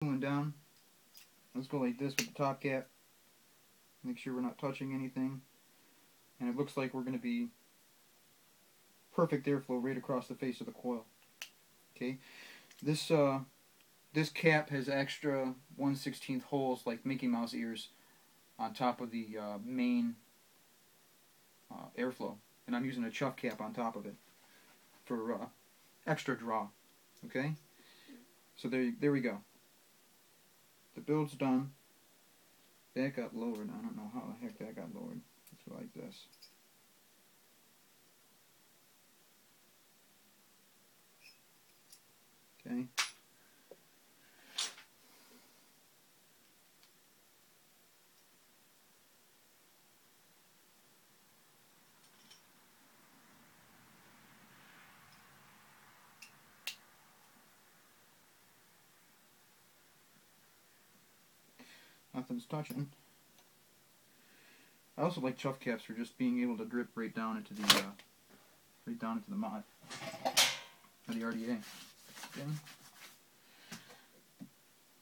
Cooling down. Let's go like this with the top cap. Make sure we're not touching anything. And it looks like we're going to be perfect airflow right across the face of the coil. Okay, this cap has extra 1/16 holes like Mickey Mouse ears on top of the main airflow, and I'm using a chuff cap on top of it for extra draw. Okay, so there we go. The build's done. That got lowered. I don't know how the heck that got lowered. Let's go like this. Okay. Nothing's touching. I also like chuff caps for just being able to drip right down into the mod of the RDA. Okay.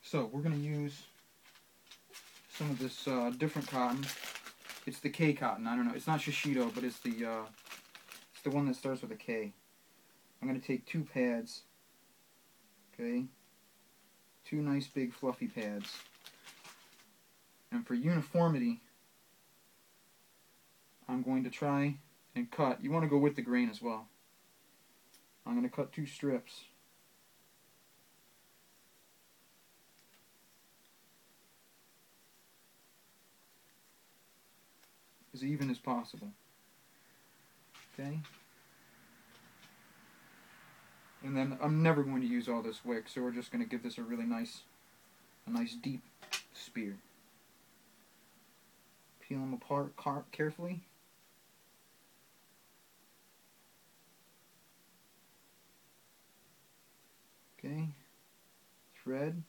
So we're going to use some of this different cotton. It's the K cotton. I don't know. It's not Shishido, but it's the one that starts with a K. I'm going to take 2 pads. Okay. 2 nice big fluffy pads. And for uniformity, I'm going to try and cut. You want to go with the grain as well. I'm going to cut 2 strips. As even as possible. Okay? And then I'm never going to use all this wick, so we're just going to give this a really nice deep spear. Peel them apart carefully. Okay. Thread.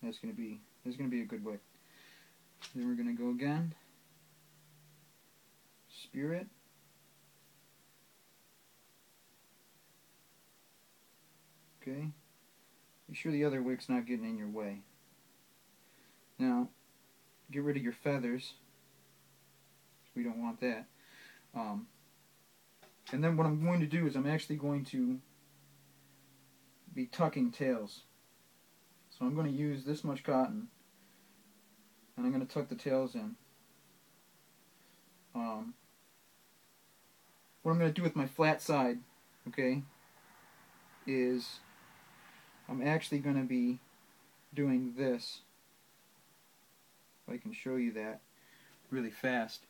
This is gonna be a good wick. Then we're gonna go again. Spear it. Okay. Be sure the other wick's not getting in your way. Now, get rid of your feathers. We don't want that. And then what I'm going to do is I'm actually going to be tucking tails. So I'm going to use this much cotton, and I'm going to tuck the tails in. What I'm going to do with my flat side, okay, is I'm actually going to be doing this. If I can show you that really fast.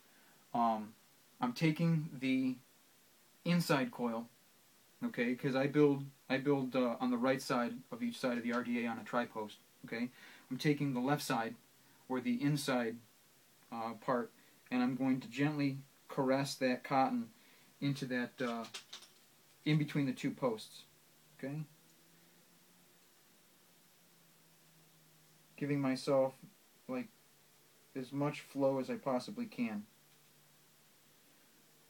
I'm taking the inside coil, okay, because I build on the right side of each side of the RDA on a tri-post, okay. I'm taking the left side, or the inside part, and I'm going to gently caress that cotton into that, in between the 2 posts, okay. Giving myself, like, as much flow as I possibly can.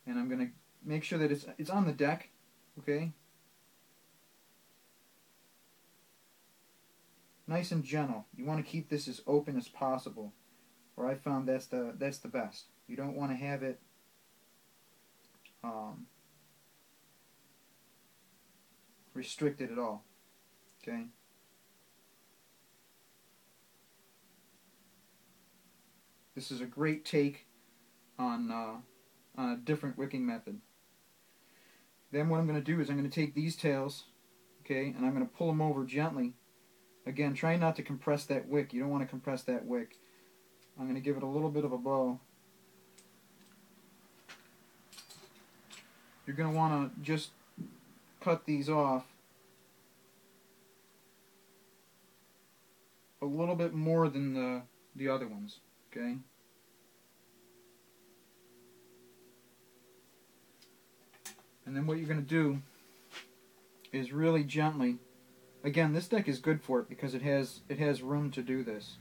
And I'm going to make sure that it's on the deck, okay? Nice and gentle. You want to keep this as open as possible, or I found that's the best. You don't want to have it restricted at all, okay? This is a great take on a different wicking method. Then what I'm going to do is I'm going to take these tails, okay, and I'm going to pull them over gently. Again, try not to compress that wick. You don't want to compress that wick. I'm going to give it a little bit of a bow. You're going to want to just cut these off a little bit more than the other ones, okay? And then what you're going to do is really gently, again, this deck is good for it because it has room to do this.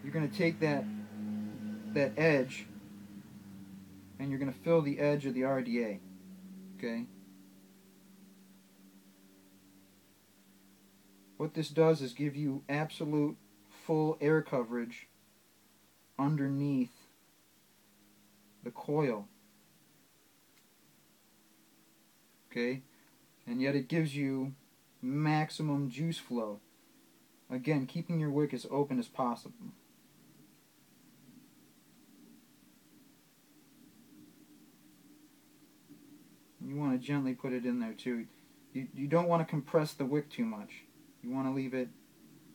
You're going to take that edge, and you're going to fill the edge of the RDA, okay? What this does is give you absolute full air coverage underneath the coil. Okay? And yet it gives you maximum juice flow. Again, keeping your wick as open as possible. You want to gently put it in there too. You don't want to compress the wick too much. You want to leave it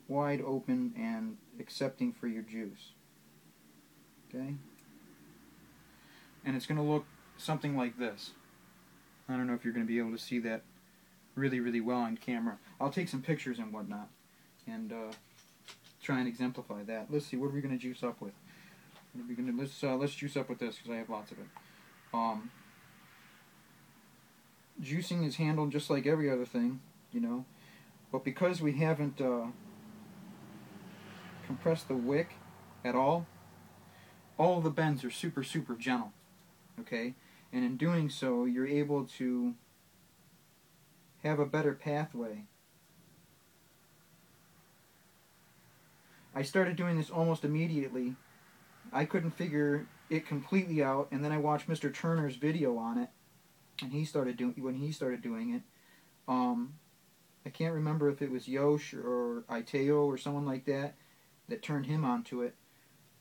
wide open and accepting for your juice. Okay? And it's going to look something like this. I don't know if you're going to be able to see that really, really well on camera. I'll take some pictures and whatnot and try and exemplify that. Let's see, what are we going to juice up with? Let's juice up with this because I have lots of it. Juicing is handled just like every other thing, you know, but because we haven't compressed the wick at all of the bends are super, super gentle, okay? And in doing so, you're able to have a better pathway. I started doing this almost immediately. I couldn't figure it completely out, and then I watched Mr. Turner's video on it, and when he started doing it. I can't remember if it was Yosh or Iteo or someone like that turned him onto it.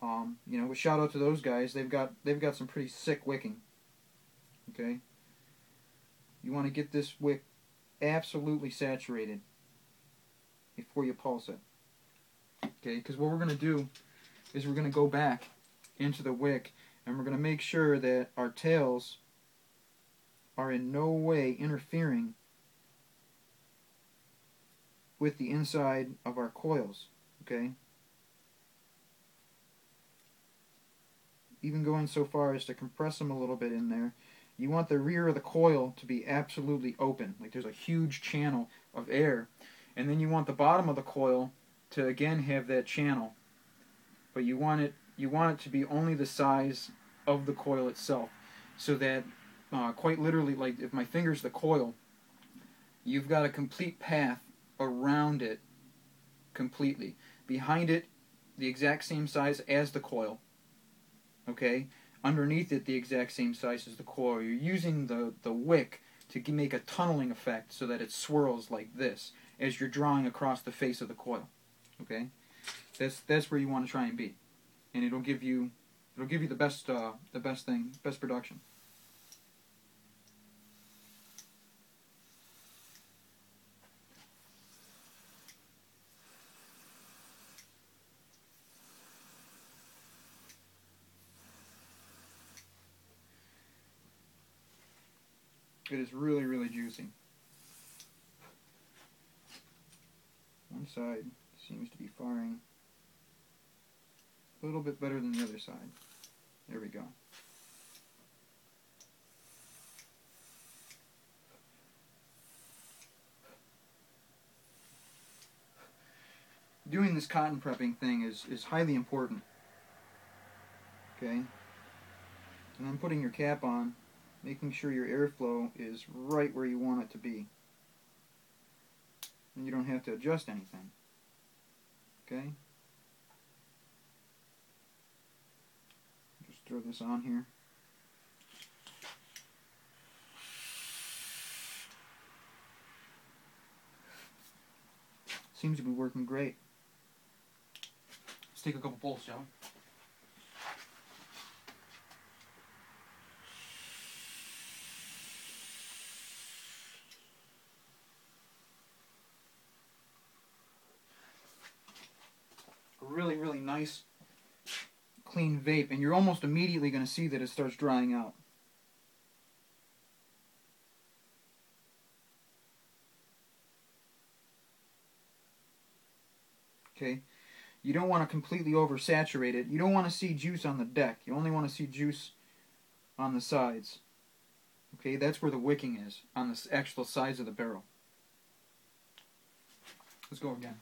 You know, shout out to those guys. They've got some pretty sick wicking. Okay. You want to get this wick absolutely saturated before you pulse it. Okay, because what we're going to do is we're going to go back into the wick and we're going to make sure that our tails are in no way interfering with the inside of our coils. Okay? Even going so far as to compress them a little bit in there. You want the rear of the coil to be absolutely open, like there's a huge channel of air. And then you want the bottom of the coil to again have that channel. But you want it to be only the size of the coil itself, so that quite literally, like if my finger's the coil, you've got a complete path around it completely. Behind it, the exact same size as the coil. Okay? Underneath it, the exact same size as the coil. You're using the wick to make a tunneling effect so that it swirls like this as you're drawing across the face of the coil. Okay? That's where you want to try and be. And it'll give you the best production. It is really, really juicy. One side seems to be firing a little bit better than the other side. There we go. Doing this cotton prepping thing is highly important. Okay? And then putting your cap on, making sure your airflow is right where you want it to be. And you don't have to adjust anything. Okay? Just throw this on here. Seems to be working great. Let's take a couple pulls, shall we? Really, really nice, clean vape, and you're almost immediately going to see that it starts drying out. Okay? You don't want to completely oversaturate it. You don't want to see juice on the deck. You only want to see juice on the sides. Okay? That's where the wicking is, on the actual sides of the barrel. Let's go again.